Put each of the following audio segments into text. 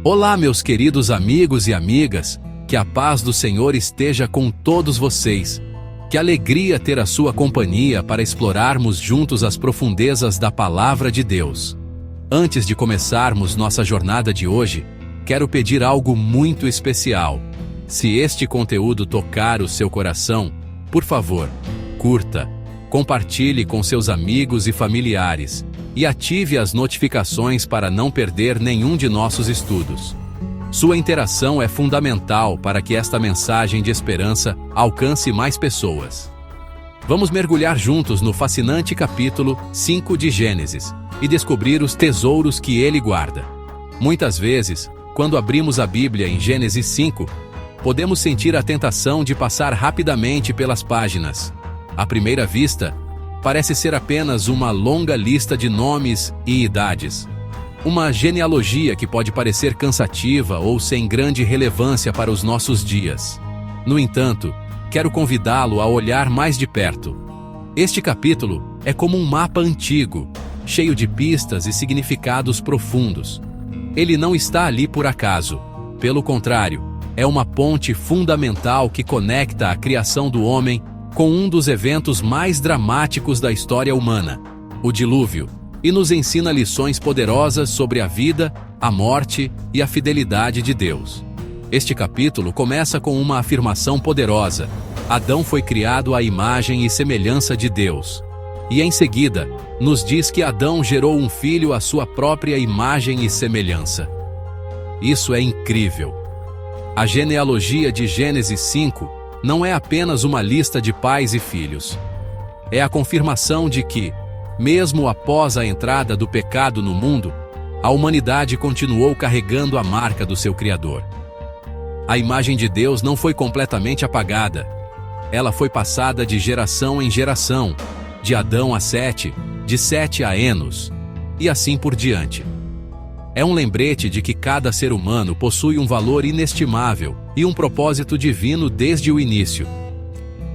Olá, meus queridos amigos e amigas, que a paz do Senhor esteja com todos vocês. Que alegria ter a sua companhia para explorarmos juntos as profundezas da Palavra de Deus. Antes de começarmos nossa jornada de hoje, quero pedir algo muito especial. Se este conteúdo tocar o seu coração, por favor, curta, compartilhe com seus amigos e familiares e ative as notificações para não perder nenhum de nossos estudos. Sua interação é fundamental para que esta mensagem de esperança alcance mais pessoas. Vamos mergulhar juntos no fascinante capítulo 5 de Gênesis e descobrir os tesouros que ele guarda. Muitas vezes, quando abrimos a Bíblia em Gênesis 5, podemos sentir a tentação de passar rapidamente pelas páginas. À primeira vista, parece ser apenas uma longa lista de nomes e idades. Uma genealogia que pode parecer cansativa ou sem grande relevância para os nossos dias. No entanto, quero convidá-lo a olhar mais de perto. Este capítulo é como um mapa antigo, cheio de pistas e significados profundos. Ele não está ali por acaso. Pelo contrário, é uma ponte fundamental que conecta a criação do homem com um dos eventos mais dramáticos da história humana, o dilúvio, e nos ensina lições poderosas sobre a vida, a morte e a fidelidade de Deus. Este capítulo começa com uma afirmação poderosa: Adão foi criado à imagem e semelhança de Deus. E em seguida, nos diz que Adão gerou um filho à sua própria imagem e semelhança. Isso é incrível. A genealogia de Gênesis 5 não é apenas uma lista de pais e filhos. É a confirmação de que, mesmo após a entrada do pecado no mundo, a humanidade continuou carregando a marca do seu Criador. A imagem de Deus não foi completamente apagada. Ela foi passada de geração em geração, de Adão a Sete, de Sete a Enos, e assim por diante. É um lembrete de que cada ser humano possui um valor inestimável e um propósito divino desde o início.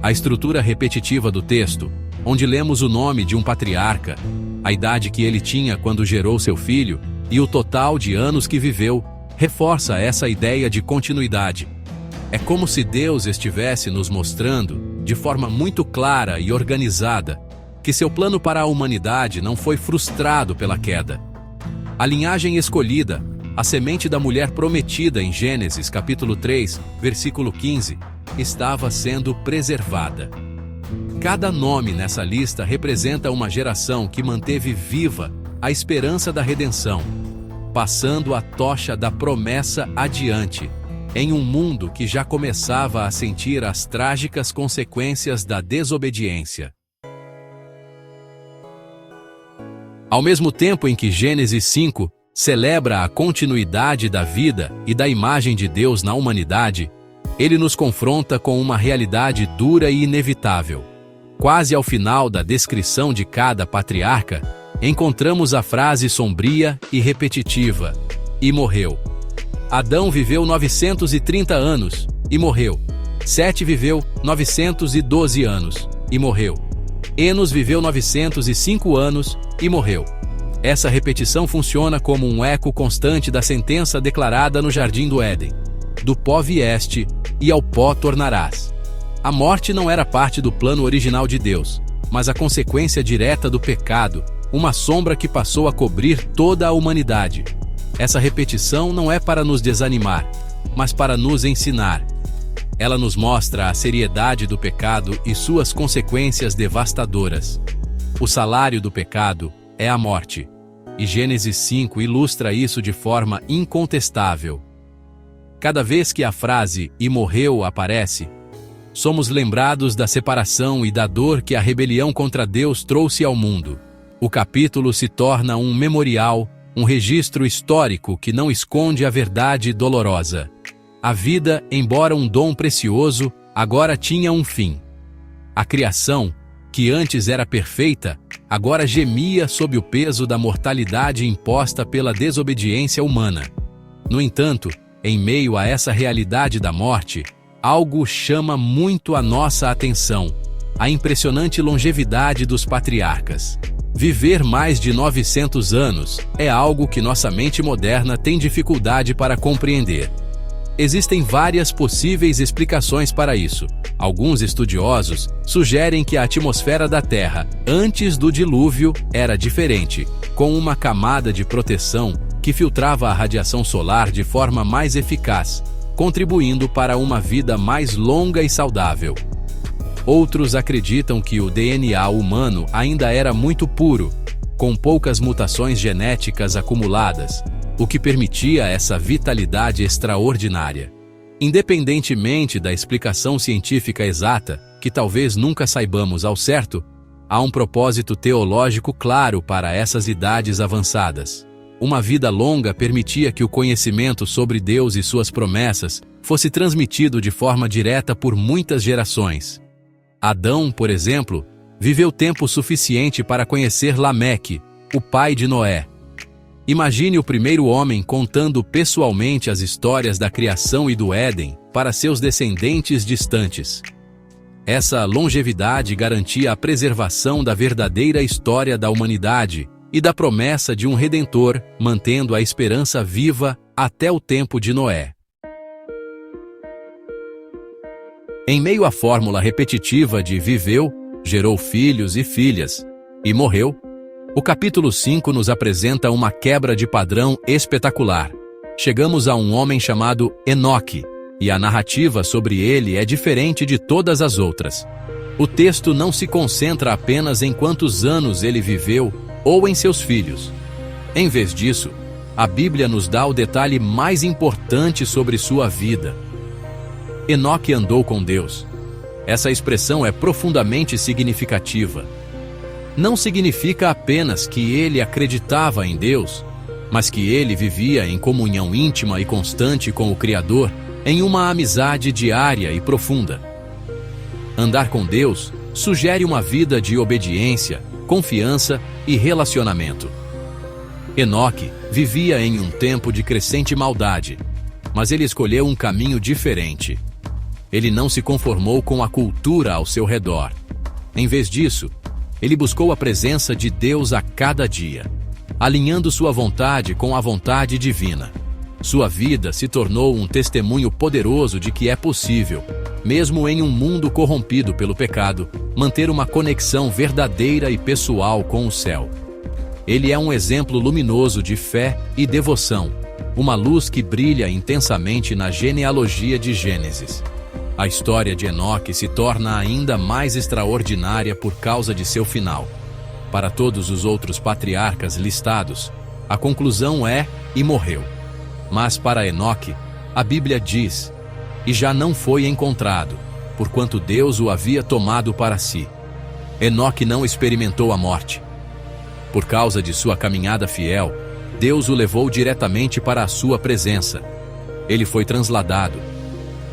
A estrutura repetitiva do texto, onde lemos o nome de um patriarca, a idade que ele tinha quando gerou seu filho e o total de anos que viveu, reforça essa ideia de continuidade. É como se Deus estivesse nos mostrando, de forma muito clara e organizada, que seu plano para a humanidade não foi frustrado pela queda. A linhagem escolhida, a semente da mulher prometida em Gênesis capítulo 3, versículo 15, estava sendo preservada. Cada nome nessa lista representa uma geração que manteve viva a esperança da redenção, passando a tocha da promessa adiante, em um mundo que já começava a sentir as trágicas consequências da desobediência. Ao mesmo tempo em que Gênesis 5 celebra a continuidade da vida e da imagem de Deus na humanidade, ele nos confronta com uma realidade dura e inevitável. Quase ao final da descrição de cada patriarca, encontramos a frase sombria e repetitiva: e morreu. Adão viveu 930 anos e morreu. Sete viveu 912 anos e morreu. Enos viveu 905 anos e morreu. Essa repetição funciona como um eco constante da sentença declarada no Jardim do Éden: do pó vieste e ao pó tornarás. A morte não era parte do plano original de Deus, mas a consequência direta do pecado, uma sombra que passou a cobrir toda a humanidade. Essa repetição não é para nos desanimar, mas para nos ensinar. Ela nos mostra a seriedade do pecado e suas consequências devastadoras. O salário do pecado é a morte, e Gênesis 5 ilustra isso de forma incontestável. Cada vez que a frase "e morreu" aparece, somos lembrados da separação e da dor que a rebelião contra Deus trouxe ao mundo. O capítulo se torna um memorial, um registro histórico que não esconde a verdade dolorosa. A vida, embora um dom precioso, agora tinha um fim. A criação, que antes era perfeita, agora gemia sob o peso da mortalidade imposta pela desobediência humana. No entanto, em meio a essa realidade da morte, algo chama muito a nossa atenção: a impressionante longevidade dos patriarcas. Viver mais de 900 anos é algo que nossa mente moderna tem dificuldade para compreender. Existem várias possíveis explicações para isso. Alguns estudiosos sugerem que a atmosfera da Terra, antes do dilúvio, era diferente, com uma camada de proteção que filtrava a radiação solar de forma mais eficaz, contribuindo para uma vida mais longa e saudável. Outros acreditam que o DNA humano ainda era muito puro, com poucas mutações genéticas acumuladas, o que permitia essa vitalidade extraordinária. Independentemente da explicação científica exata, que talvez nunca saibamos ao certo, há um propósito teológico claro para essas idades avançadas. Uma vida longa permitia que o conhecimento sobre Deus e suas promessas fosse transmitido de forma direta por muitas gerações. Adão, por exemplo, viveu tempo suficiente para conhecer Lameque, o pai de Noé. Imagine o primeiro homem contando pessoalmente as histórias da criação e do Éden para seus descendentes distantes. Essa longevidade garantia a preservação da verdadeira história da humanidade e da promessa de um Redentor, mantendo a esperança viva até o tempo de Noé. Em meio à fórmula repetitiva de viveu, gerou filhos e filhas, e morreu, o capítulo 5 nos apresenta uma quebra de padrão espetacular. Chegamos a um homem chamado Enoque, e a narrativa sobre ele é diferente de todas as outras. O texto não se concentra apenas em quantos anos ele viveu ou em seus filhos. Em vez disso, a Bíblia nos dá o detalhe mais importante sobre sua vida. Enoque andou com Deus. Essa expressão é profundamente significativa. Não significa apenas que ele acreditava em Deus, mas que ele vivia em comunhão íntima e constante com o Criador, em uma amizade diária e profunda. Andar com Deus sugere uma vida de obediência, confiança e relacionamento. Enoque vivia em um tempo de crescente maldade, mas ele escolheu um caminho diferente. Ele não se conformou com a cultura ao seu redor. Em vez disso, ele buscou a presença de Deus a cada dia, alinhando sua vontade com a vontade divina. Sua vida se tornou um testemunho poderoso de que é possível, mesmo em um mundo corrompido pelo pecado, manter uma conexão verdadeira e pessoal com o céu. Ele é um exemplo luminoso de fé e devoção, uma luz que brilha intensamente na genealogia de Gênesis. A história de Enoque se torna ainda mais extraordinária por causa de seu final. Para todos os outros patriarcas listados, a conclusão é e morreu. Mas para Enoque, a Bíblia diz, e já não foi encontrado, porquanto Deus o havia tomado para si. Enoque não experimentou a morte. Por causa de sua caminhada fiel, Deus o levou diretamente para a sua presença. Ele foi transladado.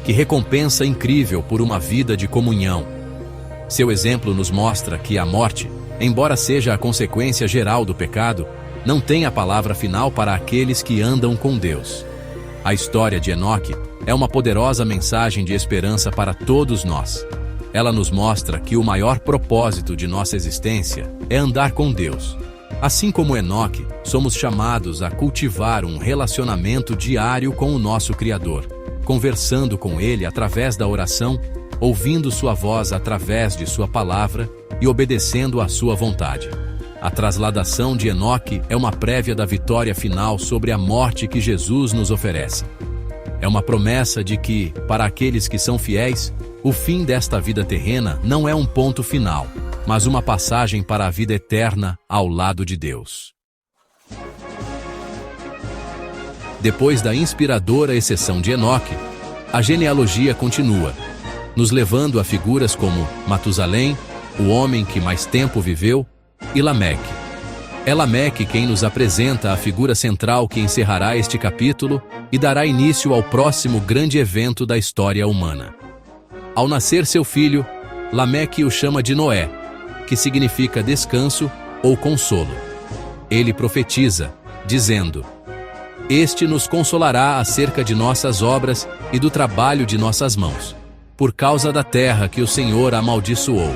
Que recompensa incrível por uma vida de comunhão! Seu exemplo nos mostra que a morte, embora seja a consequência geral do pecado, não tem a palavra final para aqueles que andam com Deus. A história de Enoque é uma poderosa mensagem de esperança para todos nós. Ela nos mostra que o maior propósito de nossa existência é andar com Deus. Assim como Enoque, somos chamados a cultivar um relacionamento diário com o nosso Criador, conversando com Ele através da oração, ouvindo sua voz através de sua palavra e obedecendo à sua vontade. A trasladação de Enoque é uma prévia da vitória final sobre a morte que Jesus nos oferece. É uma promessa de que, para aqueles que são fiéis, o fim desta vida terrena não é um ponto final, mas uma passagem para a vida eterna ao lado de Deus. Depois da inspiradora exceção de Enoque, a genealogia continua, nos levando a figuras como Matusalém, o homem que mais tempo viveu, e Lameque. É Lameque quem nos apresenta a figura central que encerrará este capítulo e dará início ao próximo grande evento da história humana. Ao nascer seu filho, Lameque o chama de Noé, que significa descanso ou consolo. Ele profetiza, dizendo: Este nos consolará acerca de nossas obras e do trabalho de nossas mãos, por causa da terra que o Senhor amaldiçoou.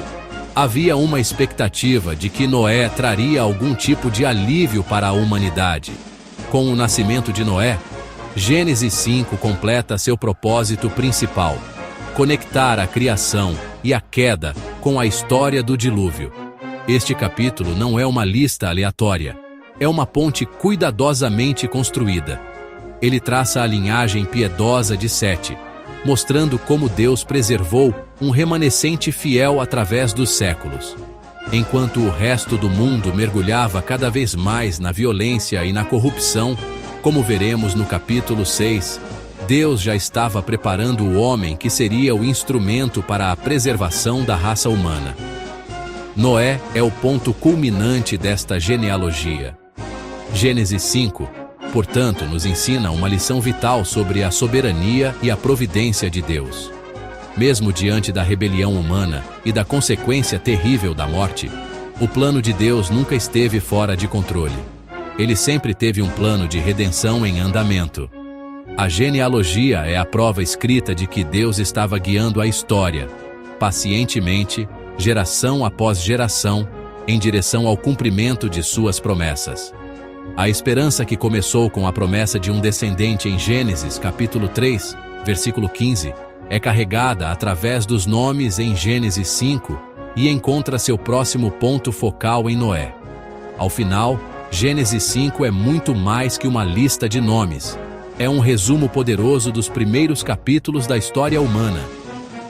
Havia uma expectativa de que Noé traria algum tipo de alívio para a humanidade. Com o nascimento de Noé, Gênesis 5 completa seu propósito principal: conectar a criação e a queda com a história do dilúvio. Este capítulo não é uma lista aleatória, é uma ponte cuidadosamente construída. Ele traça a linhagem piedosa de Sete, mostrando como Deus preservou um remanescente fiel através dos séculos. Enquanto o resto do mundo mergulhava cada vez mais na violência e na corrupção, como veremos no capítulo 6, Deus já estava preparando o homem que seria o instrumento para a preservação da raça humana. Noé é o ponto culminante desta genealogia. Gênesis 5, portanto, nos ensina uma lição vital sobre a soberania e a providência de Deus. Mesmo diante da rebelião humana e da consequência terrível da morte, o plano de Deus nunca esteve fora de controle. Ele sempre teve um plano de redenção em andamento. A genealogia é a prova escrita de que Deus estava guiando a história, pacientemente, geração após geração, em direção ao cumprimento de suas promessas. A esperança que começou com a promessa de um descendente em Gênesis capítulo 3, versículo 15, é carregada através dos nomes em Gênesis 5 e encontra seu próximo ponto focal em Noé. Ao final, Gênesis 5 é muito mais que uma lista de nomes. É um resumo poderoso dos primeiros capítulos da história humana.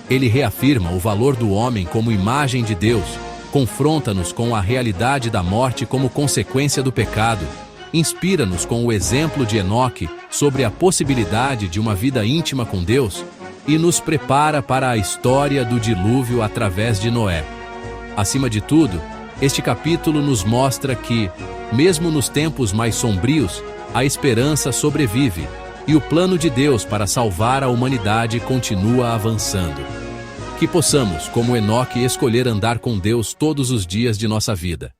Ele reafirma o valor do homem como imagem de Deus, confronta-nos com a realidade da morte como consequência do pecado, inspira-nos com o exemplo de Enoque sobre a possibilidade de uma vida íntima com Deus e nos prepara para a história do dilúvio através de Noé. Acima de tudo, este capítulo nos mostra que, mesmo nos tempos mais sombrios, a esperança sobrevive e o plano de Deus para salvar a humanidade continua avançando. Que possamos, como Enoque, escolher andar com Deus todos os dias de nossa vida.